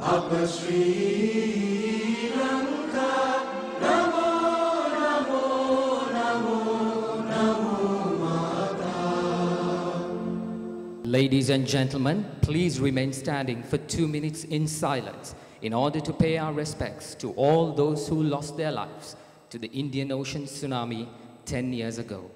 Up Sri Lanka, Namo, Namo, Namo, Namo Mata. Ladies and gentlemen, please remain standing for 2 minutes in silence in order to pay our respects to all those who lost their lives to the Indian Ocean tsunami 10 years ago.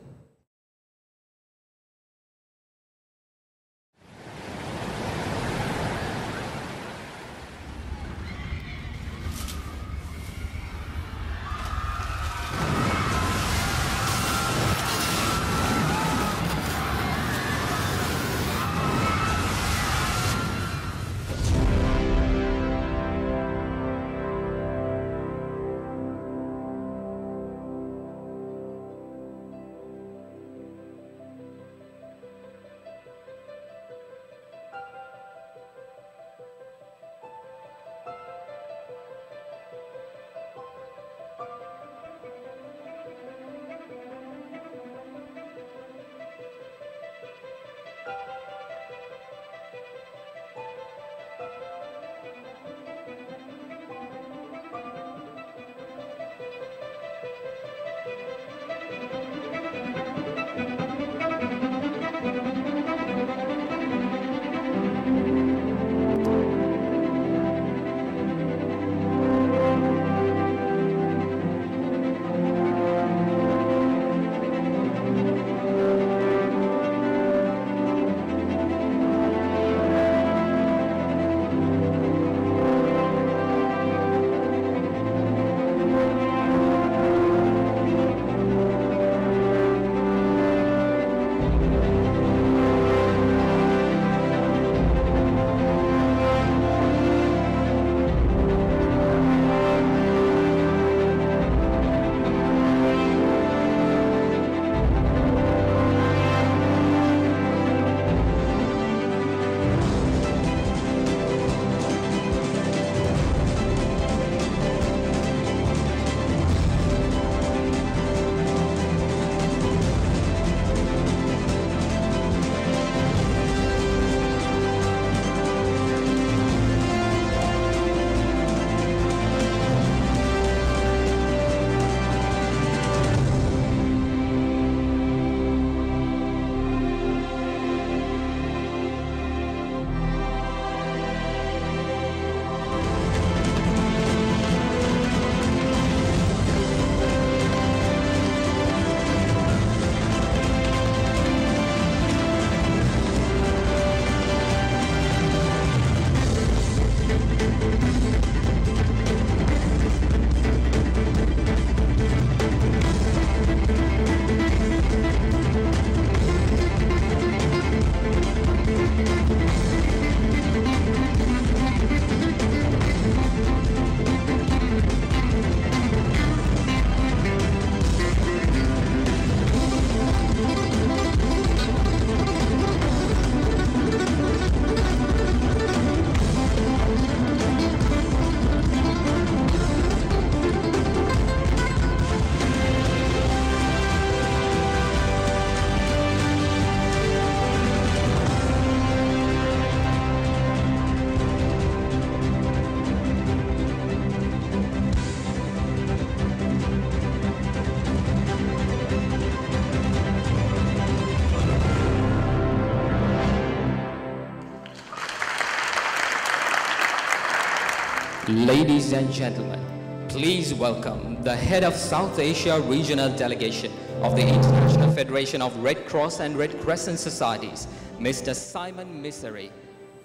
Ladies and gentlemen, please welcome the head of South Asia Regional Delegation of the International Federation of Red Cross and Red Crescent Societies, Mr. Simon Misery.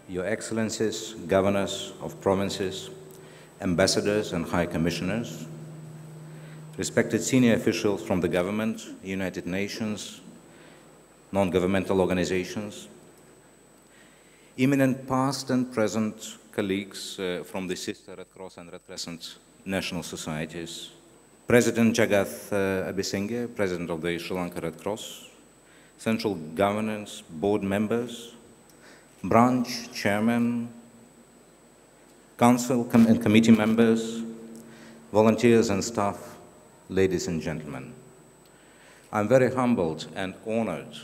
Your Excellencies, Governors of Provinces, Ambassadors and High Commissioners, respected senior officials from the government, United Nations, non-governmental organizations, eminent past and present colleagues from the sister Red Cross and Red Crescent national societies, President Jagath Abisinghe, President of the Sri Lanka Red Cross, Central Governance Board members, branch chairmen, council and committee members, volunteers and staff, ladies and gentlemen. I'm very humbled and honored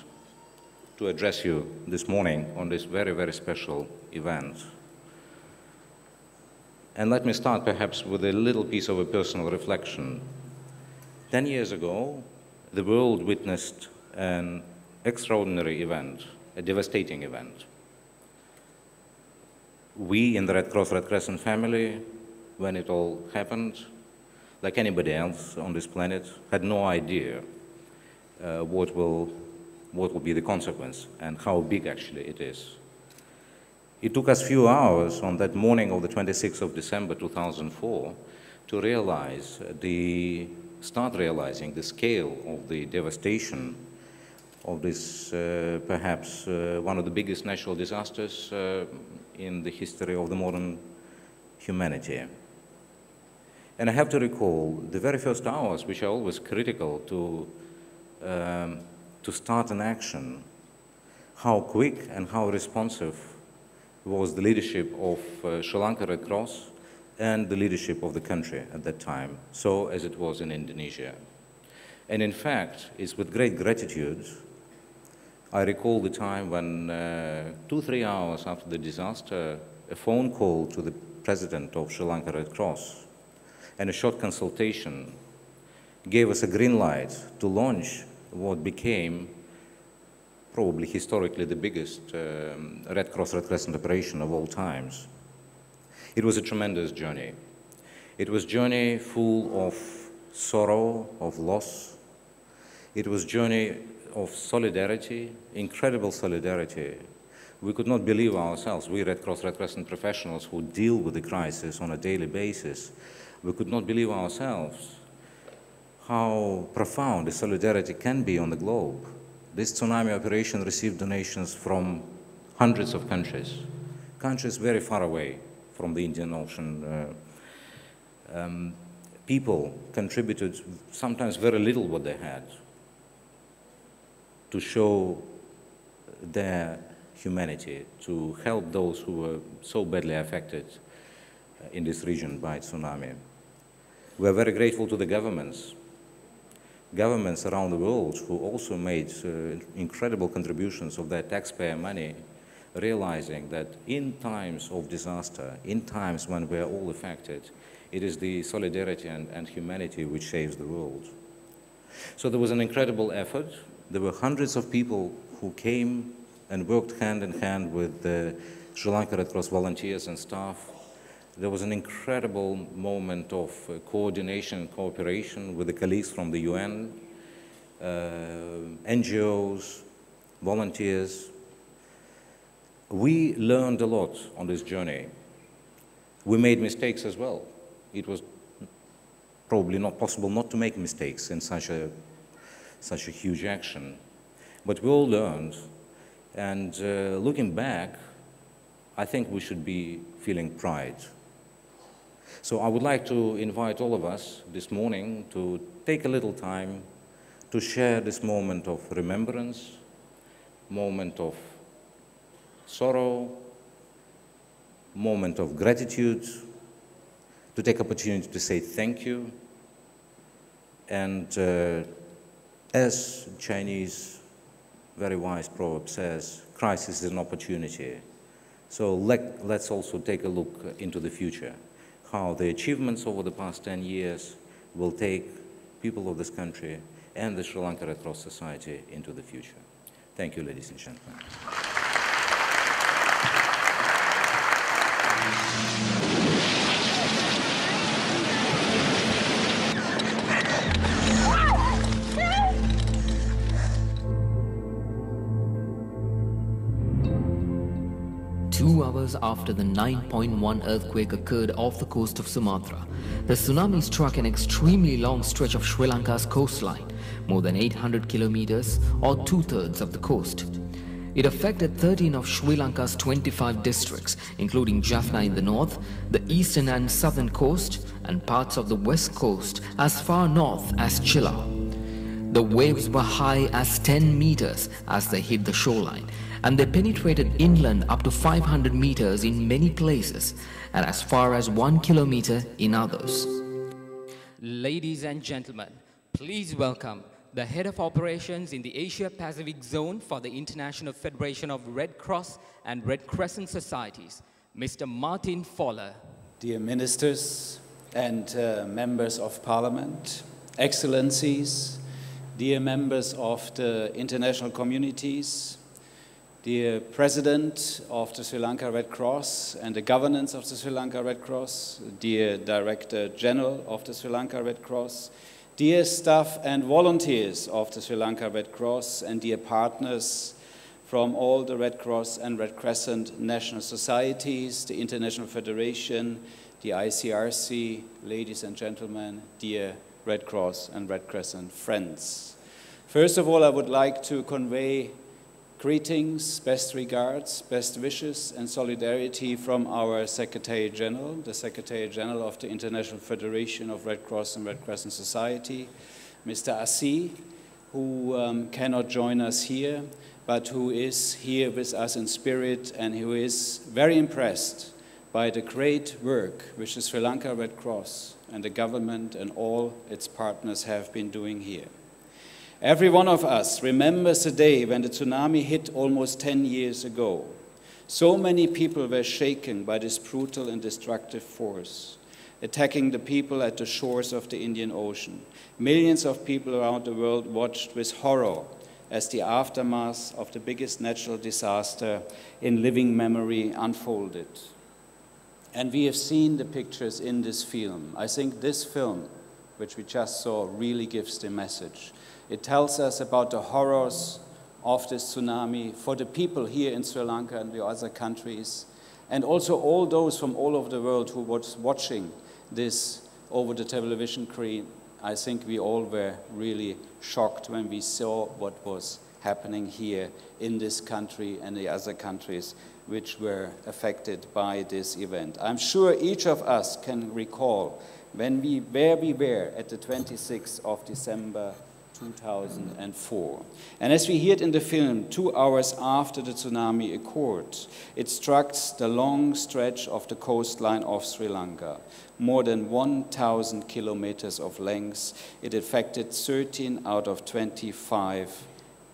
to address you this morning on this very, very special event. And let me start perhaps with a little piece of a personal reflection. 10 years ago, the world witnessed an extraordinary event, a devastating event. We in the Red Cross Red Crescent family, when it all happened, like anybody else on this planet, had no idea what will be the consequence and how big actually it is. It took us a few hours on that morning of the 26th of December 2004 to start realizing the scale of the devastation of this perhaps one of the biggest natural disasters in the history of the modern humanity. And I have to recall the very first hours, which are always critical to start an action, how quick and how responsive was the leadership of Sri Lanka Red Cross and the leadership of the country at that time, so as it was in Indonesia. And in fact, it's with great gratitude I recall the time when 2-3 hours after the disaster, a phone call to the president of Sri Lanka Red Cross and a short consultation gave us a green light to launch what became probably historically the biggest Red Cross Red Crescent operation of all times. It was a tremendous journey. It was a journey full of sorrow, of loss. It was a journey of solidarity, incredible solidarity. We could not believe ourselves, we Red Cross Red Crescent professionals who deal with the crisis on a daily basis, we could not believe ourselves how profound the solidarity can be on the globe. This tsunami operation received donations from hundreds of countries, countries very far away from the Indian Ocean. People contributed sometimes very little what they had to show their humanity, to help those who were so badly affected in this region by tsunami. We are very grateful to the governments around the world who also made incredible contributions of their taxpayer money, realizing that in times of disaster, in times when we are all affected, it is the solidarity and humanity which saves the world. So there was an incredible effort. There were hundreds of people who came and worked hand in hand with the Sri Lanka Red Cross volunteers and staff. There was an incredible moment of coordination and cooperation with the colleagues from the UN, NGOs, volunteers. We learned a lot on this journey. We made mistakes as well. It was probably not possible not to make mistakes in such a huge action. But we all learned, and looking back, I think we should be feeling pride. So I would like to invite all of us this morning to take a little time to share this moment of remembrance, moment of sorrow, moment of gratitude, to take opportunity to say thank you. And as Chinese very wise proverb says, crisis is an opportunity. So let's also take a look into the future, how the achievements over the past 10 years will take people of this country and the Sri Lanka Red Cross Society into the future. Thank you, ladies and gentlemen. 2 hours after the 9.1 earthquake occurred off the coast of Sumatra, the tsunami struck an extremely long stretch of Sri Lanka's coastline, more than 800 kilometers or 2/3 of the coast. It affected 13 of Sri Lanka's 25 districts, including Jaffna in the north, the eastern and southern coast, and parts of the west coast as far north as Chilla. The waves were high as 10 meters as they hit the shoreline, and they penetrated inland up to 500 meters in many places and as far as 1 kilometer in others. Ladies and gentlemen, please welcome the Head of Operations in the Asia-Pacific Zone for the International Federation of Red Cross and Red Crescent Societies, Mr. Martin Fowler. dear ministers and members of parliament, excellencies, dear members of the international communities, dear President of the Sri Lanka Red Cross and the governance of the Sri Lanka Red Cross, dear Director General of the Sri Lanka Red Cross, dear staff and volunteers of the Sri Lanka Red Cross, and dear partners from all the Red Cross and Red Crescent national societies, the International Federation, the ICRC, ladies and gentlemen, dear Red Cross and Red Crescent friends. First of all, I would like to convey greetings, best regards, best wishes, and solidarity from our Secretary General, the Secretary General of the International Federation of Red Cross and Red Crescent Society, Mr. Assi, who cannot join us here, but who is here with us in spirit and who is very impressed by the great work which the Sri Lanka Red Cross and the government and all its partners have been doing here. Every one of us remembers the day when the tsunami hit almost 10 years ago. So many people were shaken by this brutal and destructive force, attacking the people at the shores of the Indian Ocean. Millions of people around the world watched with horror as the aftermath of the biggest natural disaster in living memory unfolded. And we have seen the pictures in this film. I think this film, which we just saw, really gives the message. It tells us about the horrors of this tsunami for the people here in Sri Lanka and the other countries, and also all those from all over the world who was watching this over the television screen. I think we all were really shocked when we saw what was happening here in this country and the other countries which were affected by this event. I'm sure each of us can recall where we were at the 26th of December 2004. And as we heard in the film, 2 hours after the tsunami occurred, it struck the long stretch of the coastline of Sri Lanka. More than 1,000 kilometers of length. It affected 13 out of 25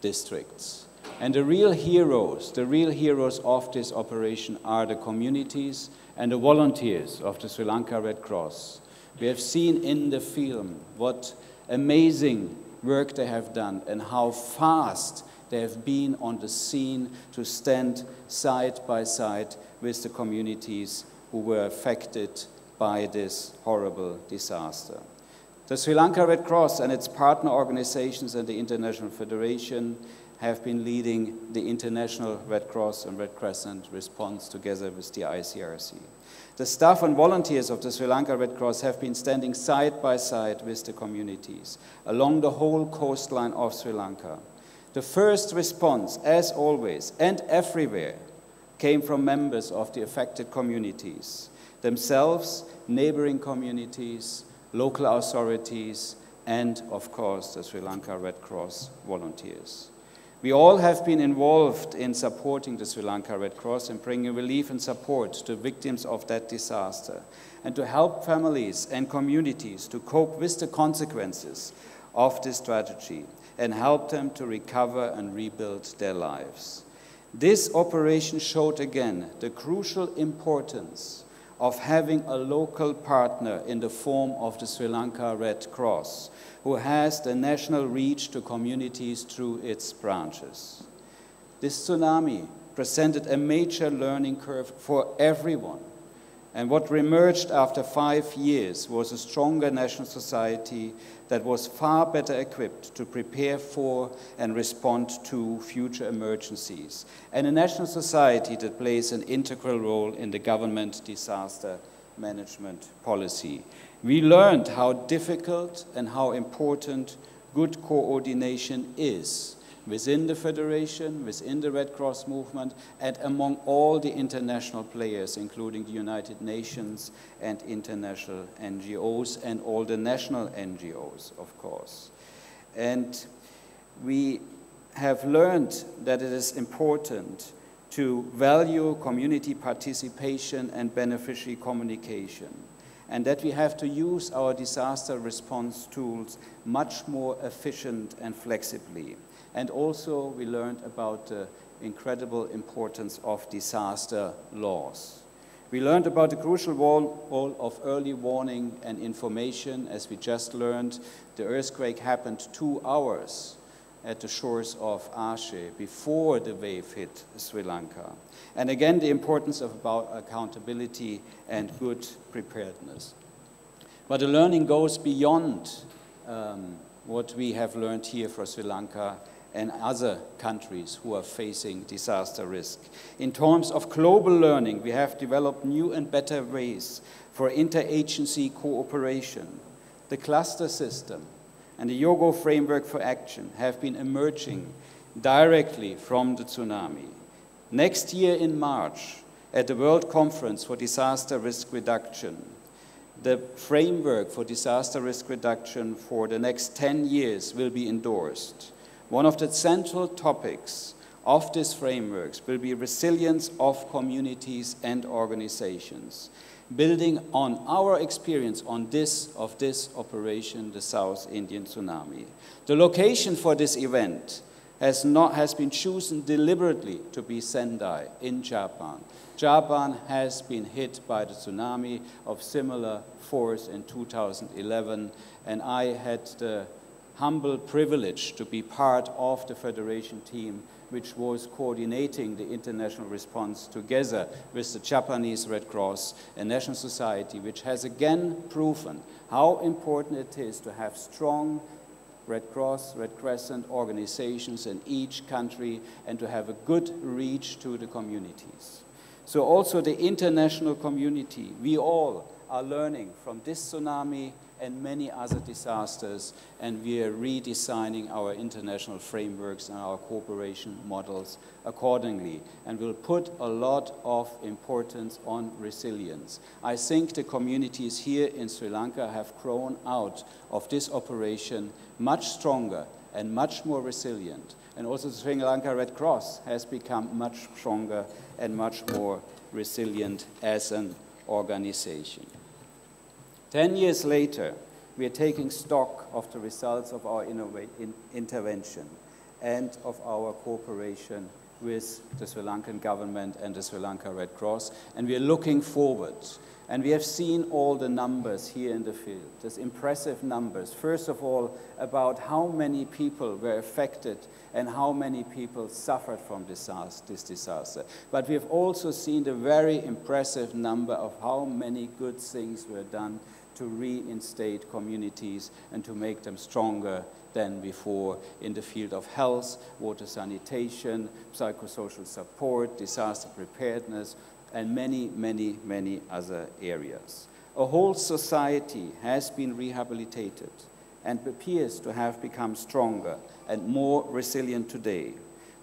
districts. And the real heroes of this operation are the communities and the volunteers of the Sri Lanka Red Cross. We have seen in the film what amazing work they have done and how fast they have been on the scene to stand side by side with the communities who were affected by this horrible disaster. The Sri Lanka Red Cross and its partner organizations and the International Federation have been leading the International Red Cross and Red Crescent response together with the ICRC. The staff and volunteers of the Sri Lanka Red Cross have been standing side by side with the communities along the whole coastline of Sri Lanka. The first response, as always and everywhere, came from members of the affected communities themselves, neighboring communities, local authorities, and, of course, the Sri Lanka Red Cross volunteers. We all have been involved in supporting the Sri Lanka Red Cross and bringing relief and support to victims of that disaster, and to help families and communities to cope with the consequences of this tragedy and help them to recover and rebuild their lives. This operation showed again the crucial importance of having a local partner in the form of the Sri Lanka Red Cross, who has the national reach to communities through its branches. This tsunami presented a major learning curve for everyone, and what emerged after 5 years was a stronger national society that was far better equipped to prepare for and respond to future emergencies, and a national society that plays an integral role in the government disaster management policy. We learned how difficult and how important good coordination is within the Federation, within the Red Cross movement, and among all the international players, including the United Nations and international NGOs and all the national NGOs, of course. And we have learned that it is important to value community participation and beneficiary communication, and that we have to use our disaster response tools much more efficient and flexibly. And also we learned about the incredible importance of disaster laws. We learned about the crucial role of early warning and information. As we just learned, the earthquake happened 2 hours at the shores of Aceh before the wave hit Sri Lanka. And again, the importance of about accountability and good preparedness. But the learning goes beyond what we have learned here for Sri Lanka and other countries who are facing disaster risk. In terms of global learning, we have developed new and better ways for interagency cooperation. The cluster system and the Yogo framework for action have been emerging directly from the tsunami. Next year in March, at the World Conference for Disaster Risk Reduction, the framework for disaster risk reduction for the next 10 years will be endorsed. One of the central topics of this framework will be resilience of communities and organizations, building on our experience of this operation, the South Indian Tsunami. The location for this event has been chosen deliberately to be Sendai in Japan. Japan has been hit by the tsunami of similar force in 2011, and I had the humble privilege to be part of the Federation team which was coordinating the international response together with the Japanese Red Cross and National Society, which has again proven how important it is to have strong Red Cross, Red Crescent organizations in each country and to have a good reach to the communities. So also the international community, we all are learning from this tsunami and many other disasters, and we are redesigning our international frameworks and our cooperation models accordingly, and we'll put a lot of importance on resilience. I think the communities here in Sri Lanka have grown out of this operation much stronger and much more resilient, and also the Sri Lanka Red Cross has become much stronger and much more resilient as an organization. 10 years later, we are taking stock of the results of our intervention and of our cooperation with the Sri Lankan government and the Sri Lanka Red Cross, and we are looking forward. And we have seen all the numbers here in the field, these impressive numbers. First of all, about how many people were affected and how many people suffered from this disaster. But we have also seen the very impressive number of how many good things were done to reinstate communities and to make them stronger than before in the field of health, water sanitation, psychosocial support, disaster preparedness, and many, many, many other areas. A whole society has been rehabilitated and appears to have become stronger and more resilient today.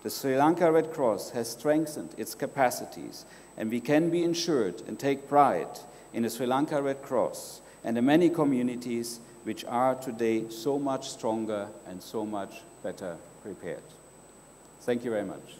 The Sri Lanka Red Cross has strengthened its capacities, and we can be ensured and take pride in the Sri Lanka Red Cross and the many communities which are today so much stronger and so much better prepared. Thank you very much.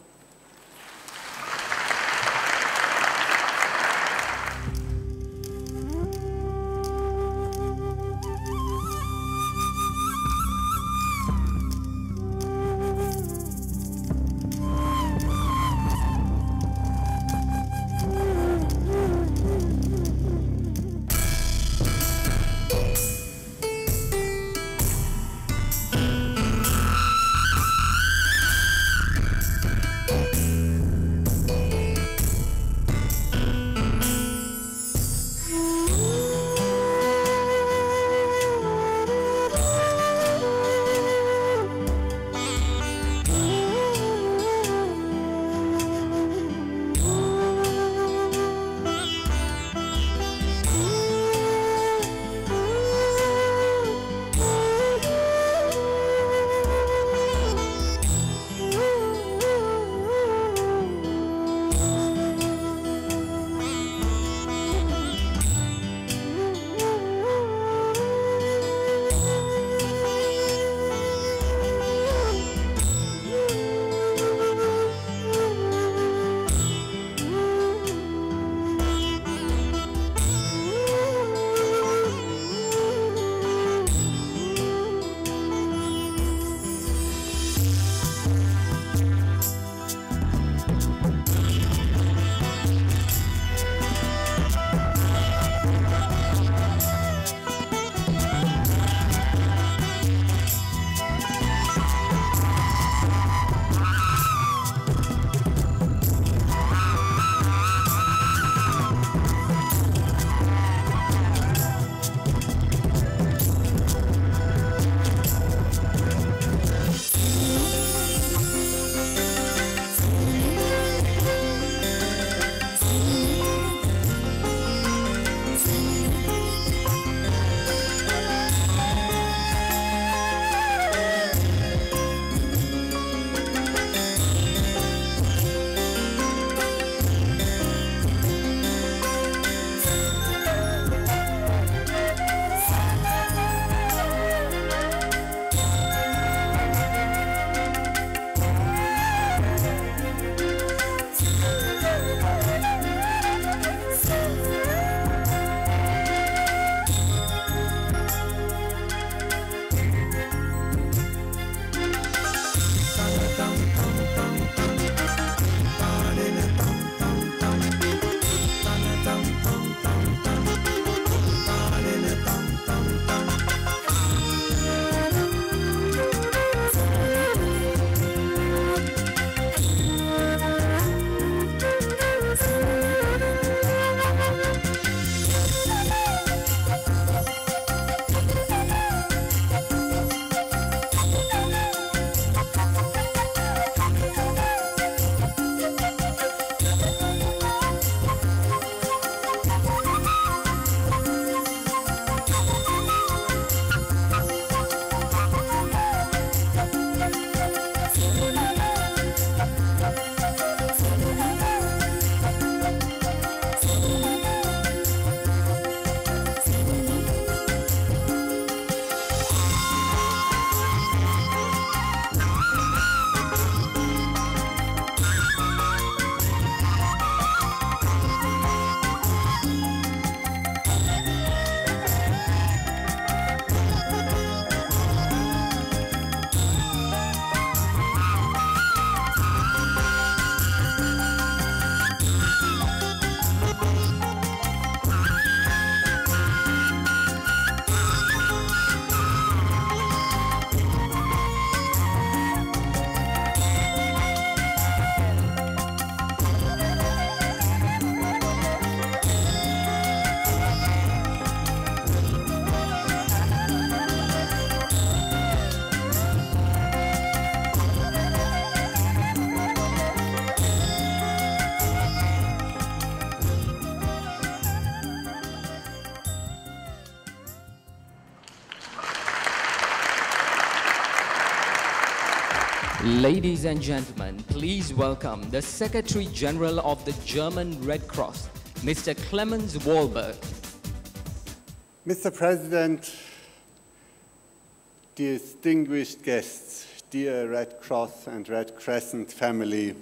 Ladies and gentlemen, please welcome the Secretary General of the German Red Cross, Mr. Clemens Wahlberg. Mr. President, distinguished guests, dear Red Cross and Red Crescent family,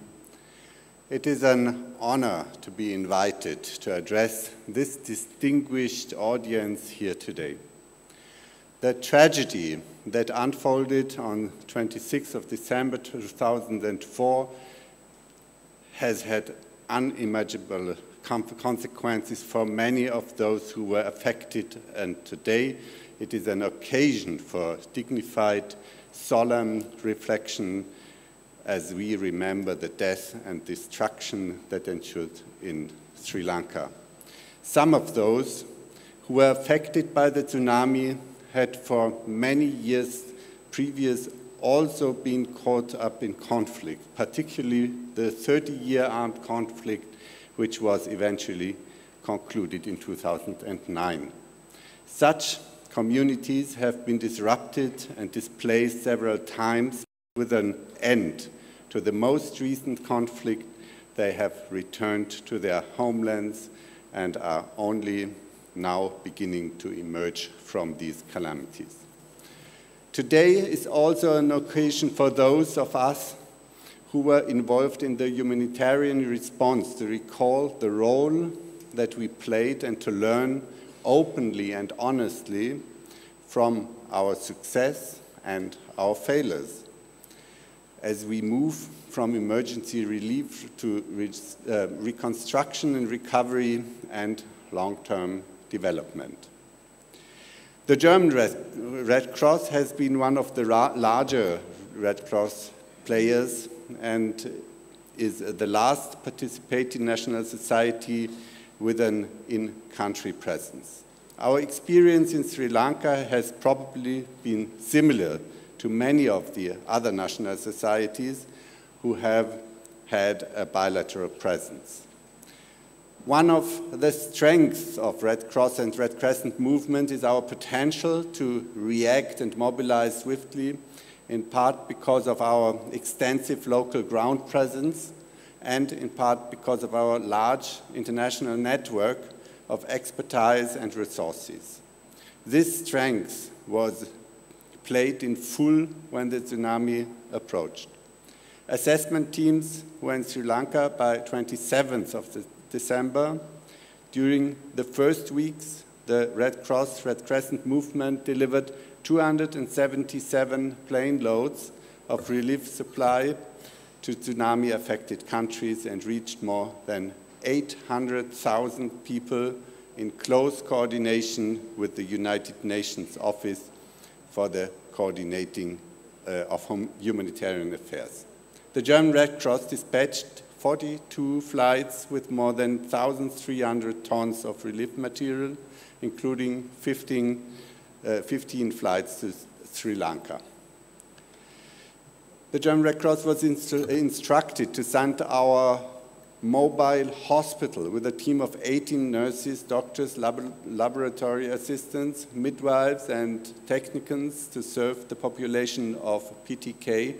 it is an honor to be invited to address this distinguished audience here today. The tragedy that unfolded on 26th of December 2004 has had unimaginable consequences for many of those who were affected, and today it is an occasion for dignified, solemn reflection as we remember the death and destruction that ensued in Sri Lanka. Some of those who were affected by the tsunami had for many years previous also been caught up in conflict, particularly the 30-year armed conflict which was eventually concluded in 2009. Such communities have been disrupted and displaced several times. With an end to the most recent conflict, they have returned to their homelands and are only now beginning to emerge from these calamities. Today is also an occasion for those of us who were involved in the humanitarian response to recall the role that we played and to learn openly and honestly from our success and our failures as we move from emergency relief to reconstruction and recovery and long-term development. The German Red Cross has been one of the larger Red Cross players and is the last participating national society with an in-country presence. Our experience in Sri Lanka has probably been similar to many of the other national societies who have had a bilateral presence. One of the strengths of Red Cross and Red Crescent movement is our potential to react and mobilize swiftly, in part because of our extensive local ground presence and in part because of our large international network of expertise and resources. This strength was played in full when the tsunami approached. Assessment teams were in Sri Lanka by 27th of December. During the first weeks, the Red Cross Red Crescent movement delivered 277 plane loads of relief supply to tsunami-affected countries and reached more than 800,000 people in close coordination with the United Nations Office for the Coordinating of Humanitarian Affairs. The German Red Cross dispatched 42 flights with more than 1,300 tons of relief material, including 15 flights to Sri Lanka. The German Red Cross was instructed to send our mobile hospital with a team of 18 nurses, doctors, laboratory assistants, midwives, and technicians to serve the population of PTK.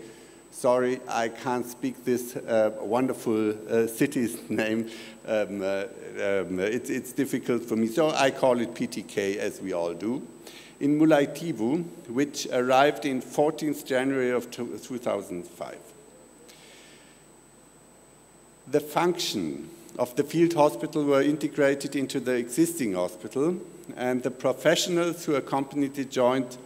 Sorry, I can't speak this wonderful city's name. It's difficult for me, so I call it PTK, as we all do. In Mullaitivu, which arrived in 14th January of 2005. The function of the field hospital were integrated into the existing hospital, and the professionals who accompanied it joined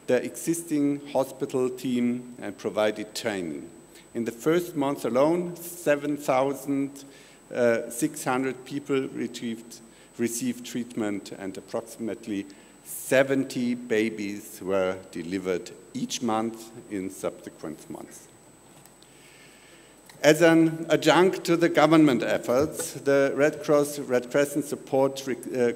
the existing hospital team and provided training. In the first month alone, 7,600 people received treatment and approximately 70 babies were delivered each month in subsequent months. As an adjunct to the government efforts, the Red Cross Red Crescent supports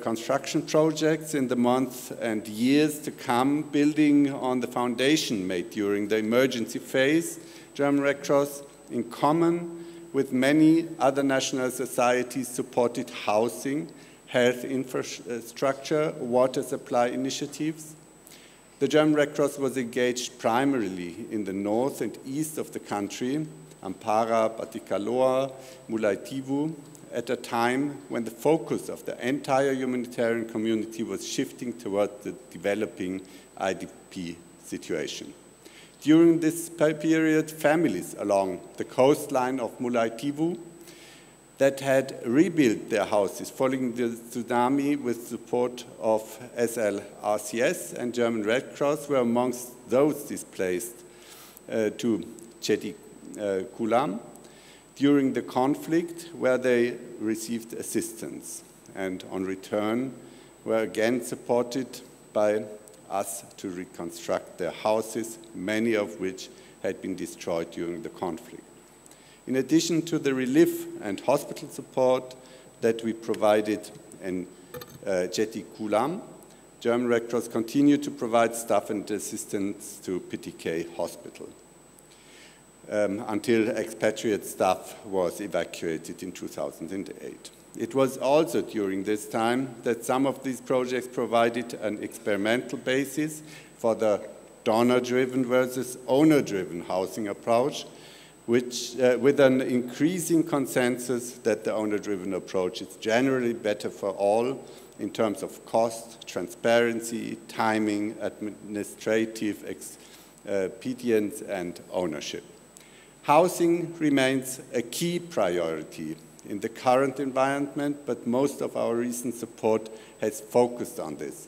construction projects in the months and years to come, building on the foundation made during the emergency phase. German Red Cross, in common with many other national societies, supported housing, health infrastructure, water supply initiatives. The German Red Cross was engaged primarily in the north and east of the country, Ampara, Batticaloa, Mullaitivu, at a time when the focus of the entire humanitarian community was shifting toward the developing IDP situation. During this period, families along the coastline of Mullaitivu that had rebuilt their houses following the tsunami with support of SLRCS and German Red Cross were amongst those displaced to Chetikulam during the conflict, where they received assistance and on return were again supported by us to reconstruct their houses, many of which had been destroyed during the conflict. In addition to the relief and hospital support that we provided in Chetikulam, German Red Cross continued to provide staff and assistance to PTK Hospital until expatriate staff was evacuated in 2008. It was also during this time that some of these projects provided an experimental basis for the donor-driven versus owner-driven housing approach, which, with an increasing consensus that the owner-driven approach is generally better for all in terms of cost, transparency, timing, administrative expedience, and ownership. Housing remains a key priority in the current environment, but most of our recent support has focused on this.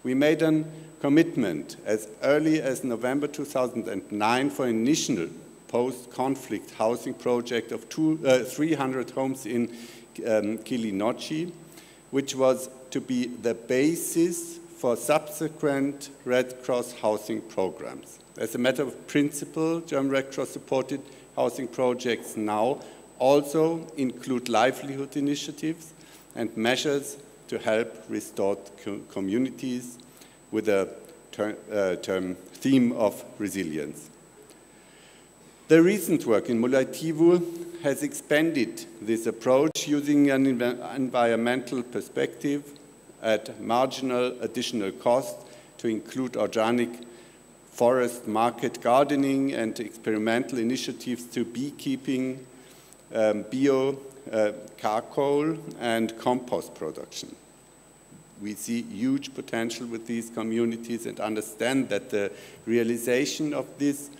We made a commitment as early as November 2009 for an initial post-conflict housing project of 300 homes in Kilinochi, which was to be the basis for subsequent Red Cross housing programs. As a matter of principle, German Red Cross supported housing projects now also include livelihood initiatives and measures to help restore communities with a theme of resilience. The recent work in Mullaitivu has expanded this approach using an environmental perspective at marginal additional cost to include organic forest market gardening and experimental initiatives to beekeeping, bio charcoal and compost production. We see huge potential with these communities and understand that the realization of these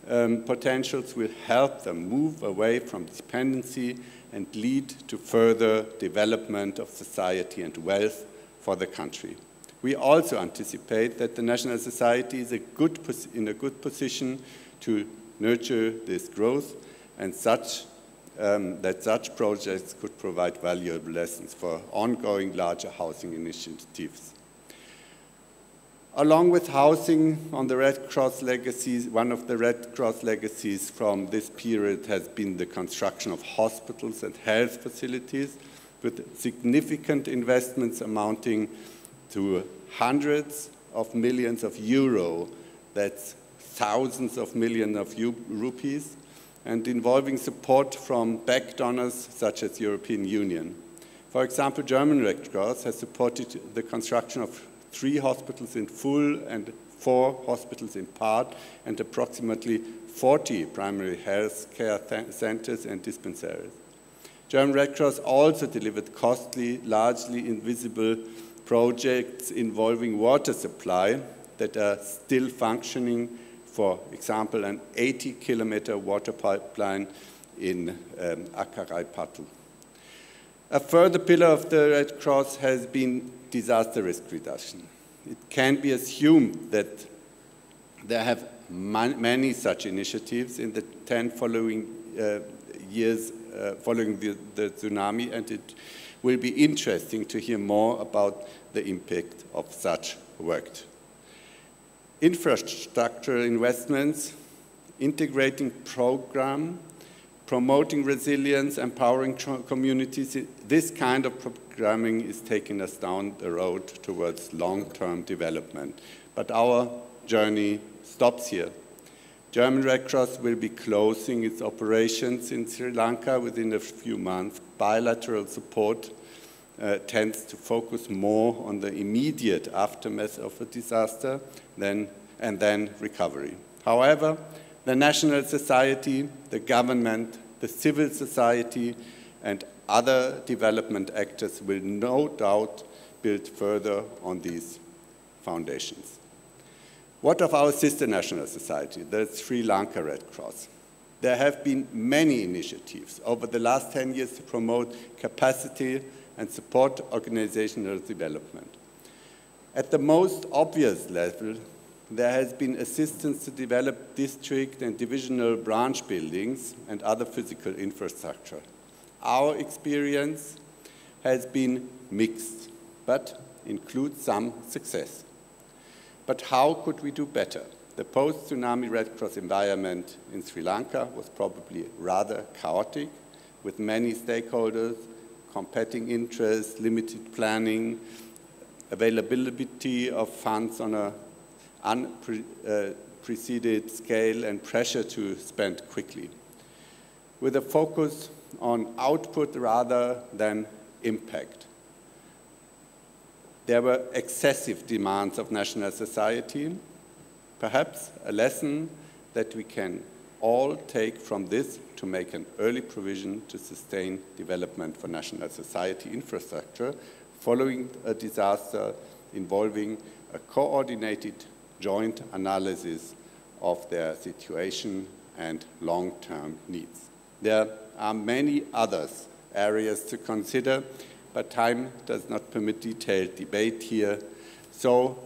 potentials will help them move away from dependency and lead to further development of society and wealth for the country. We also anticipate that the national society is in a good position to nurture this growth and that such projects could provide valuable lessons for ongoing larger housing initiatives. Along with housing on the Red Cross legacies, one of the Red Cross legacies from this period has been the construction of hospitals and health facilities with significant investments amounting to hundreds of millions of euro, that's thousands of millions of rupees, and involving support from back donors such as the European Union. For example, German Red Cross has supported the construction of 3 hospitals in full and 4 hospitals in part, and approximately 40 primary health care centers and dispensaries. German Red Cross also delivered costly, largely invisible projects involving water supply that are still functioning, for example, an 80-kilometer water pipeline in Akaraipatu. A further pillar of the Red Cross has been disaster risk reduction. It can be assumed that there have many such initiatives in the 10 following years following the tsunami, and it will be interesting to hear more about the impact of such work. Infrastructure investments, integrating program, promoting resilience, empowering communities, this kind of programming is taking us down the road towards long-term development. But our journey stops here. German Red Cross will be closing its operations in Sri Lanka within a few months. Bilateral support tends to focus more on the immediate aftermath of a disaster and then recovery. However, the national society, the government, the civil society, and other development actors will no doubt build further on these foundations. What of our sister national society, the Sri Lanka Red Cross? There have been many initiatives over the last 10 years to promote capacity and support organizational development. At the most obvious level, there has been assistance to develop district and divisional branch buildings and other physical infrastructure. Our experience has been mixed, but includes some success. But how could we do better? The post-tsunami Red Cross environment in Sri Lanka was probably rather chaotic, with many stakeholders, competing interests, limited planning, availability of funds on an unprecedented scale, and pressure to spend quickly, with a focus on output rather than impact. There were excessive demands of national society, perhaps a lesson that we can all take from this to make an early provision to sustain development for national society infrastructure following a disaster involving a coordinated joint analysis of their situation and long-term needs. There are many other areas to consider, but time does not permit detailed debate here. So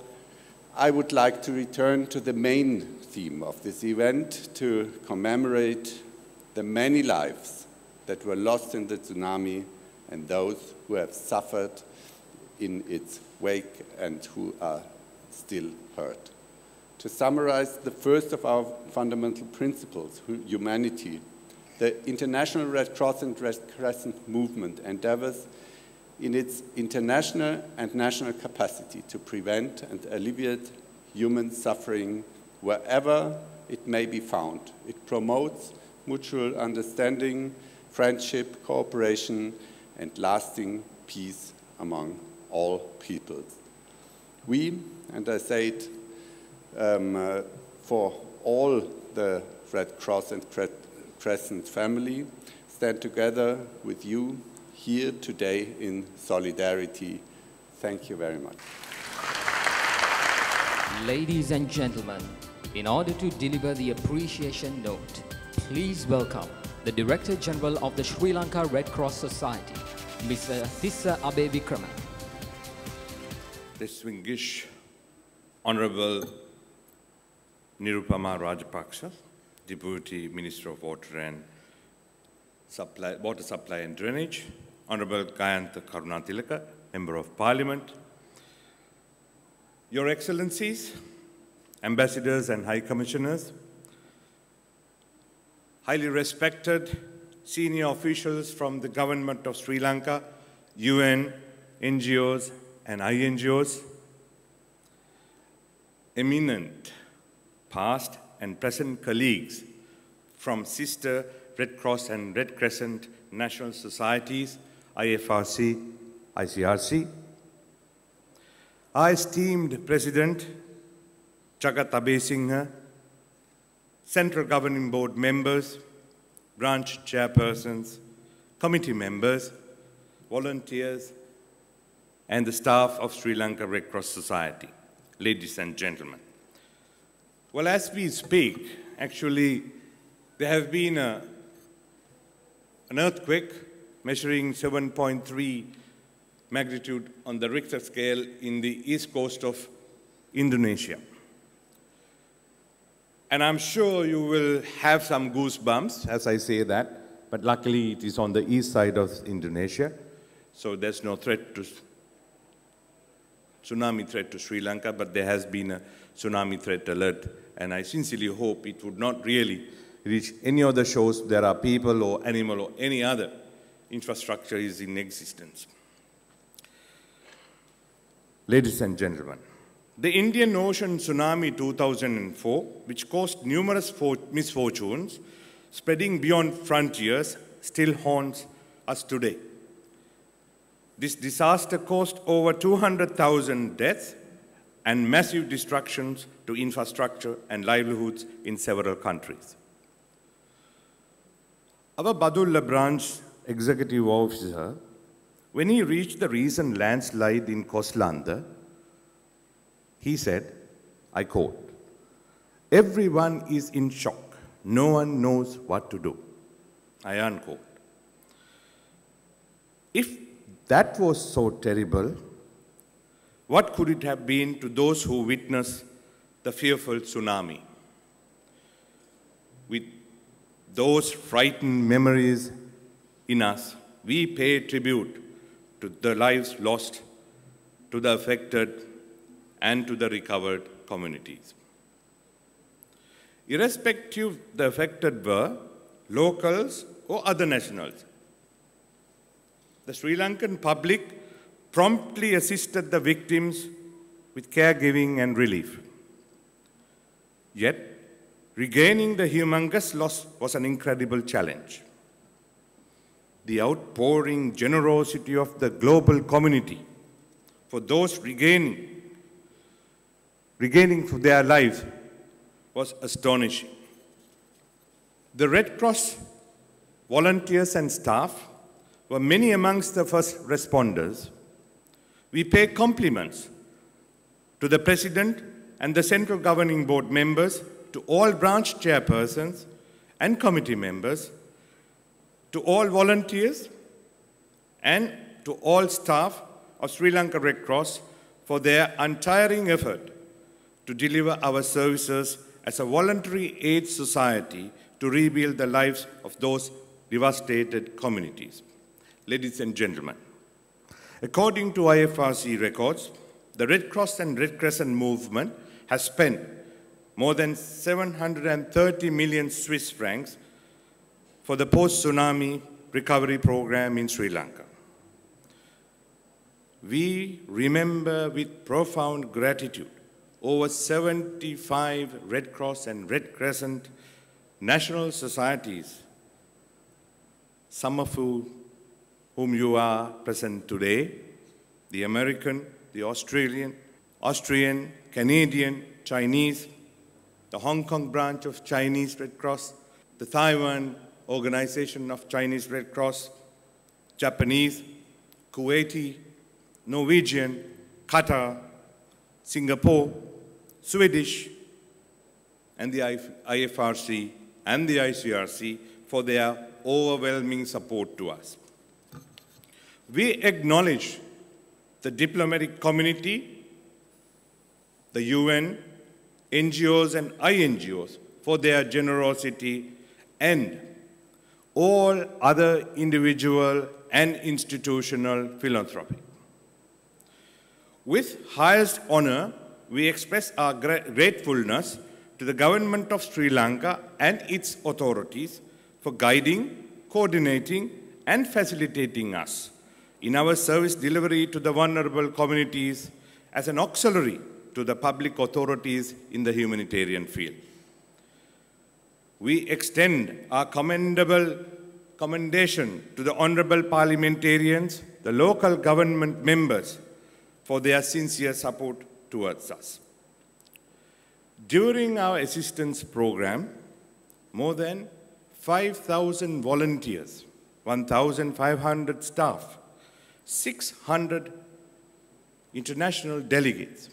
I would like to return to the main theme of this event to commemorate the many lives that were lost in the tsunami and those who have suffered in its wake and who are still hurt. To summarize the first of our fundamental principles, humanity, the International Red Cross and Red Crescent movement endeavors in its international and national capacity to prevent and alleviate human suffering wherever it may be found. It promotes mutual understanding, friendship, cooperation, and lasting peace among all peoples. We, and I say it for all the Red Cross and Red Crescent family, stand together with you here today in solidarity. Thank you very much. Ladies and gentlemen, in order to deliver the appreciation note, please welcome the Director General of the Sri Lanka Red Cross Society, Mr. Tissa Abe Vikrama. Distinguished Honorable Nirupama Rajapaksa, Deputy Minister of Water Supply and Drainage, Honorable Kayantha Karunatilaka, Member of Parliament, Your Excellencies, Ambassadors and High Commissioners, highly respected senior officials from the Government of Sri Lanka, UN, NGOs and INGOs, eminent past and present colleagues from sister Red Cross and Red Crescent national societies, IFRC, ICRC, our esteemed President Jagat Abesinghe, Central Governing Board members, branch chairpersons, committee members, volunteers, and the staff of Sri Lanka Red Cross Society, ladies and gentlemen. Well, as we speak, actually, there have been an earthquake measuring 7.3 magnitude on the Richter scale in the east coast of Indonesia. And I'm sure you will have some goosebumps as I say that, but luckily it is on the east side of Indonesia, so there's no tsunami threat to Sri Lanka, but there has been a tsunami threat alert, and I sincerely hope it would not really reach any other shores there are people or animal or any other infrastructure is in existence. Ladies and gentlemen, the Indian Ocean Tsunami 2004, which caused numerous misfortunes, spreading beyond frontiers, still haunts us today. This disaster caused over 200,000 deaths and massive destructions to infrastructure and livelihoods in several countries. Our Badulla branch executive officer, when he reached the recent landslide in Koslanda, he said, I quote, "Everyone is in shock. No one knows what to do." I unquote. If that was so terrible, what could it have been to those who witnessed the fearful tsunami? With those frightened memories in us, we pay tribute to the lives lost, to the affected, and to the recovered communities. Irrespective, the affected were locals or other nationals. The Sri Lankan public promptly assisted the victims with caregiving and relief. Yet, regaining the humongous loss was an incredible challenge. The outpouring generosity of the global community for those regaining for their lives was astonishing. The Red Cross volunteers and staff were many amongst the first responders. We pay compliments to the President and the Central Governing Board members, to all branch chairpersons and committee members, to all volunteers, and to all staff of Sri Lanka Red Cross for their untiring effort to deliver our services as a voluntary aid society to rebuild the lives of those devastated communities. Ladies and gentlemen, according to IFRC records, the Red Cross and Red Crescent movement has spent more than 730 million Swiss francs for the post-tsunami recovery program in Sri Lanka. We remember with profound gratitude over 75 Red Cross and Red Crescent national societies, some of whom you are present today, the American, the Australian, Canadian, Chinese, the Hong Kong branch of Chinese Red Cross, the Taiwan Organization of Chinese Red Cross, Japanese, Kuwaiti, Norwegian, Qatar, Singapore, Swedish, and the IFRC and the ICRC for their overwhelming support to us. We acknowledge the diplomatic community, the UN, NGOs and INGOs for their generosity, and all other individual and institutional philanthropy. With highest honor, we express our gratefulness to the government of Sri Lanka and its authorities for guiding, coordinating, and facilitating us in our service delivery to the vulnerable communities as an auxiliary to the public authorities in the humanitarian field. We extend our commendation to the honorable parliamentarians, the local government members, for their sincere support towards us. During our assistance program, more than 5,000 volunteers, 1,500 staff, 600 international delegates,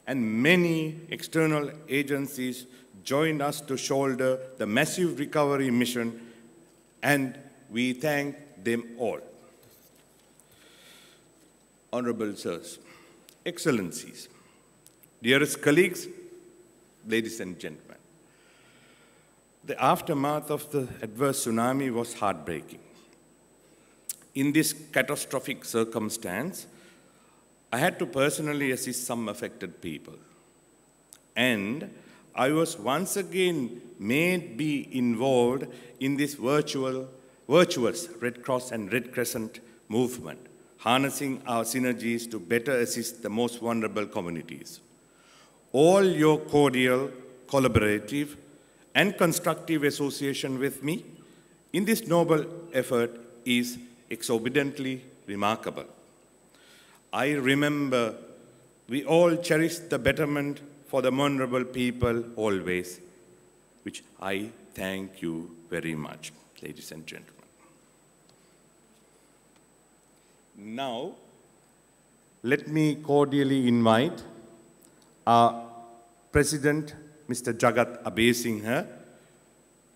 and many external agencies joined us to shoulder the massive recovery mission, and we thank them all. Honorable sirs, excellencies, dearest colleagues, ladies and gentlemen, the aftermath of the adverse tsunami was heartbreaking. In this catastrophic circumstance, I had to personally assist some affected people. And I was once again made be involved in this virtuous Red Cross and Red Crescent movement, harnessing our synergies to better assist the most vulnerable communities. All your cordial, collaborative, and constructive association with me in this noble effort is exorbitantly remarkable. I remember we all cherish the betterment for the vulnerable people always, which I thank you very much, ladies and gentlemen. Now, let me cordially invite our President, Mr. Jagat Abesinghe,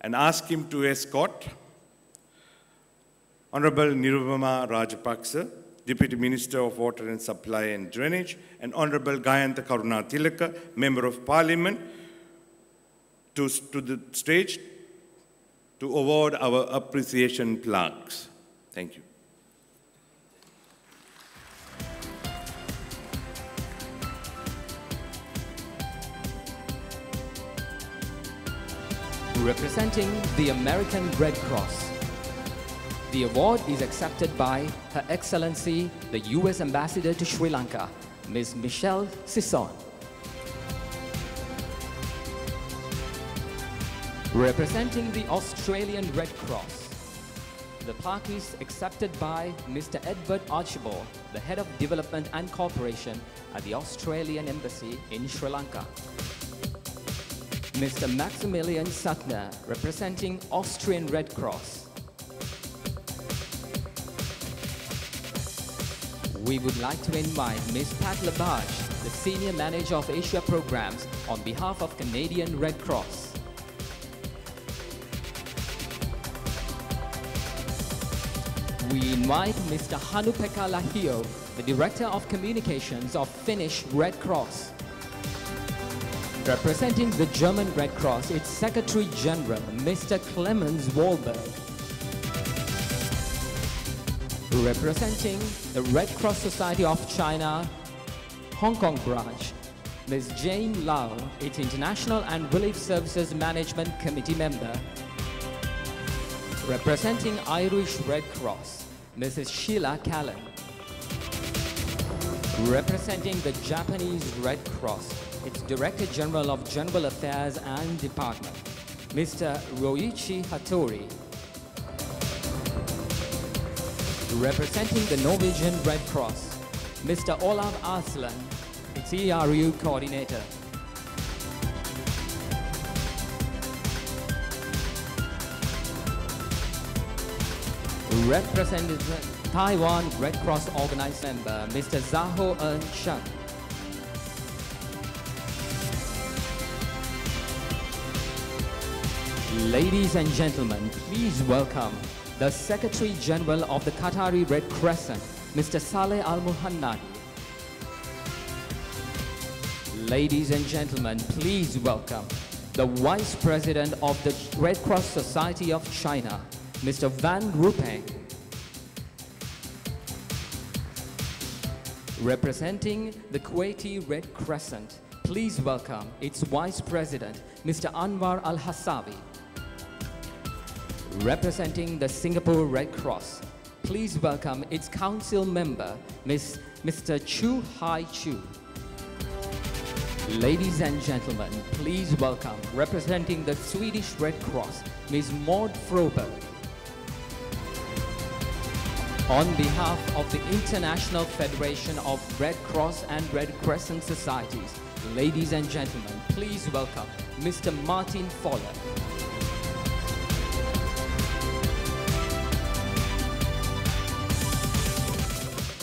and ask him to escort Honorable Nirupama Rajapaksa, Deputy Minister of Water and Supply and Drainage, and Honorable Gayantha Karunatilaka, Member of Parliament, to the stage to award our appreciation plaques. Thank you. Representing the American Red Cross, the award is accepted by Her Excellency, the U.S. Ambassador to Sri Lanka, Ms. Michelle Sisson. Representing the Australian Red Cross, the plaque is accepted by Mr. Edward Archibald, the Head of Development and Cooperation at the Australian Embassy in Sri Lanka. Mr. Maximilian Suttner, representing Austrian Red Cross. We would like to invite Ms. Pat Labage, the Senior Manager of Asia Programs, on behalf of Canadian Red Cross. We invite Mr. Hannu-Pekka Lahio, the Director of Communications of Finnish Red Cross. Representing the German Red Cross, its Secretary General, Mr. Clemens Wahlberg. Representing the Red Cross Society of China, Hong Kong branch, Ms. Jane Lau, its International and Relief Services Management Committee member. Representing Irish Red Cross, Mrs. Sheila Callan. Representing the Japanese Red Cross, its Director General of General Affairs and Department, Mr. Roichi Hattori. Representing the Norwegian Red Cross, Mr. Olav Arslan, its ERU Coordinator. Representing the Taiwan Red Cross Organized Member, Mr. Zaho Eun Chung. Ladies and gentlemen, please welcome the Secretary General of the Qatari Red Crescent, Mr. Saleh Al-Muhannadi. Ladies and gentlemen, please welcome the Vice President of the Red Cross Society of China, Mr. Van Rupeng. Representing the Kuwaiti Red Crescent, please welcome its Vice President, Mr. Anwar Al-Hassawi. Representing the Singapore Red Cross, please welcome its council member, Mr. Chu Hai Chu. Ladies and gentlemen, please welcome, representing the Swedish Red Cross, Ms. Maud Froberg. On behalf of the International Federation of Red Cross and Red Crescent Societies, ladies and gentlemen, please welcome Mr. Martin Fowler.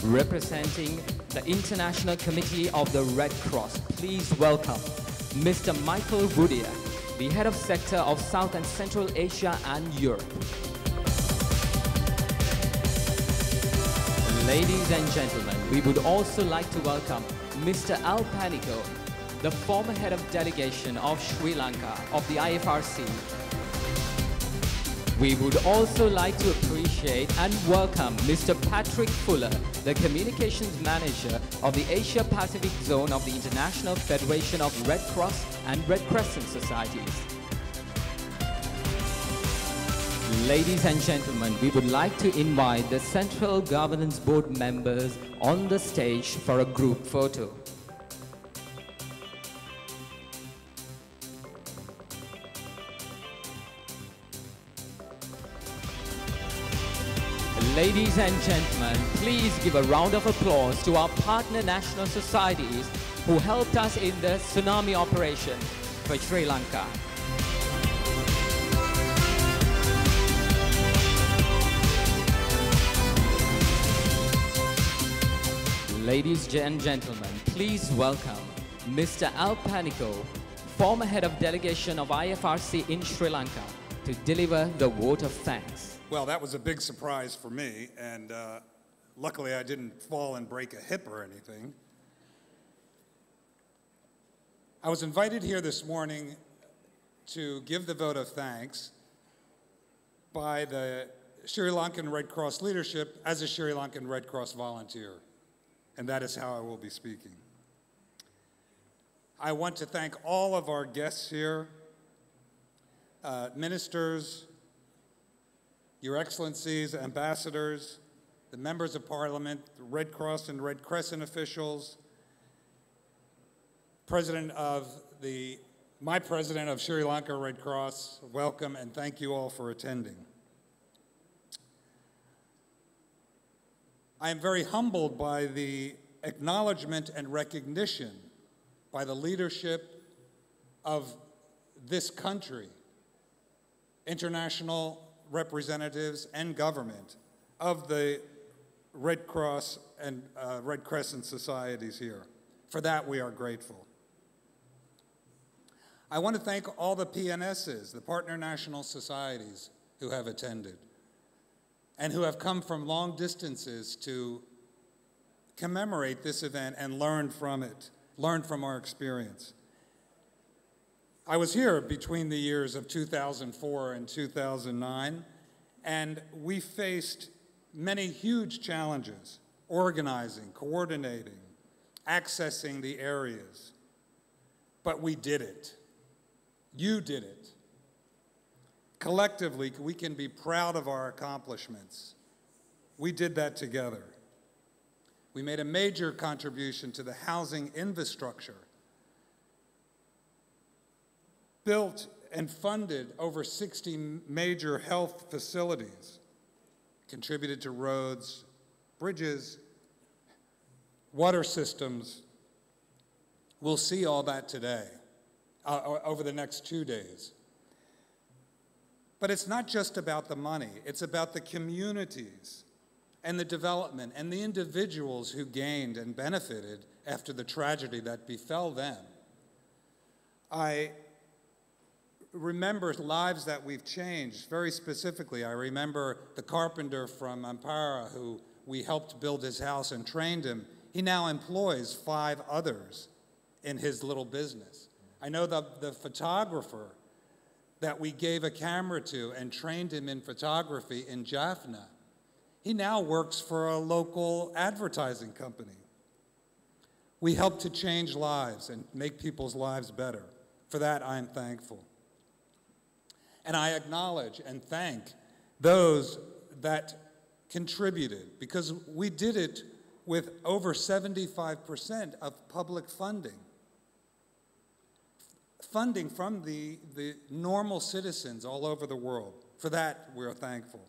Representing the International Committee of the Red Cross, please welcome Mr. Michael Woodier, the Head of Sector of South and Central Asia and Europe. Ladies and gentlemen, we would also like to welcome Mr. Al Panico, the former Head of Delegation of Sri Lanka of the IFRC. We would also like to appreciate and welcome Mr. Patrick Fuller, the Communications Manager of the Asia Pacific Zone of the International Federation of Red Cross and Red Crescent Societies. Ladies and gentlemen, we would like to invite the Central Governance Board members on the stage for a group photo. Ladies and gentlemen, please give a round of applause to our partner national societies who helped us in the tsunami operation for Sri Lanka. Ladies and gentlemen, please welcome Mr. Al Panico, former head of delegation of IFRC in Sri Lanka, to deliver the vote of thanks. Well, that was a big surprise for me, and luckily I didn't fall and break a hip or anything. I was invited here this morning to give the vote of thanks by the Sri Lankan Red Cross leadership as a Sri Lankan Red Cross volunteer, and that is how I will be speaking. I want to thank all of our guests here, ministers, Your Excellencies, ambassadors, the members of Parliament, the Red Cross and Red Crescent officials, my president of Sri Lanka Red Cross, welcome and thank you all for attending. I am very humbled by the acknowledgement and recognition by the leadership of this country, international representatives and government of the Red Cross and Red Crescent societies here. For that, we are grateful. I want to thank all the PNSs, the partner national societies, who have attended and who have come from long distances to commemorate this event and learn from it, learn from our experience. I was here between the years of 2004 and 2009, and we faced many huge challenges, organizing, coordinating, accessing the areas. But we did it. You did it. Collectively, we can be proud of our accomplishments. We did that together. We made a major contribution to the housing infrastructure, built and funded over 60 major health facilities, contributed to roads, bridges, water systems. We'll see all that today, over the next 2 days. But it's not just about the money, it's about the communities and the development and the individuals who gained and benefited after the tragedy that befell them. I remember lives that we've changed very specifically. I remember the carpenter from Ampara who we helped build his house and trained him. He now employs 5 others in his little business. I know the photographer that we gave a camera to and trained him in photography in Jaffna. He now works for a local advertising company. We help to change lives and make people's lives better. For that, I am thankful. And I acknowledge and thank those that contributed, because we did it with over 75% of public funding. Funding from the normal citizens all over the world. For that, we're thankful.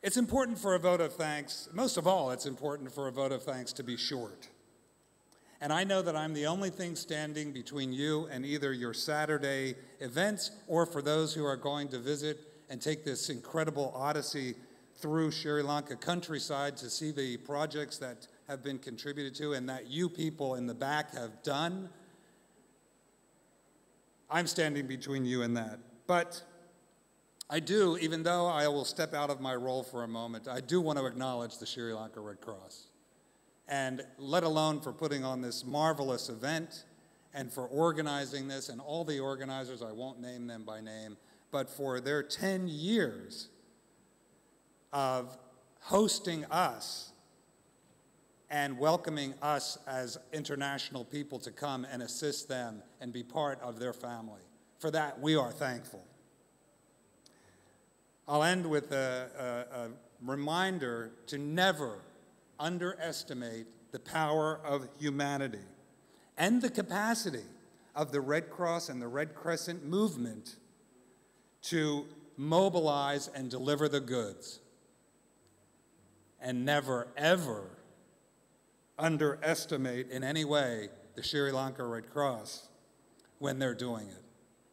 It's important for a vote of thanks, most of all, it's important for a vote of thanks to be short. And I know that I'm the only thing standing between you and either your Saturday events or for those who are going to visit and take this incredible odyssey through Sri Lanka countryside to see the projects that have been contributed to and that you people in the back have done. I'm standing between you and that. But I do, even though I will step out of my role for a moment, I do want to acknowledge the Sri Lanka Red Cross. And let alone for putting on this marvelous event and for organizing this, and all the organizers, I won't name them by name, but for their 10 years of hosting us and welcoming us as international people to come and assist them and be part of their family. For that, we are thankful. I'll end with a reminder to never underestimate the power of humanity and the capacity of the Red Cross and the Red Crescent movement to mobilize and deliver the goods. And never, ever underestimate in any way the Sri Lanka Red Cross when they're doing it.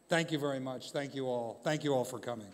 Thank you very much. Thank you all. Thank you all for coming.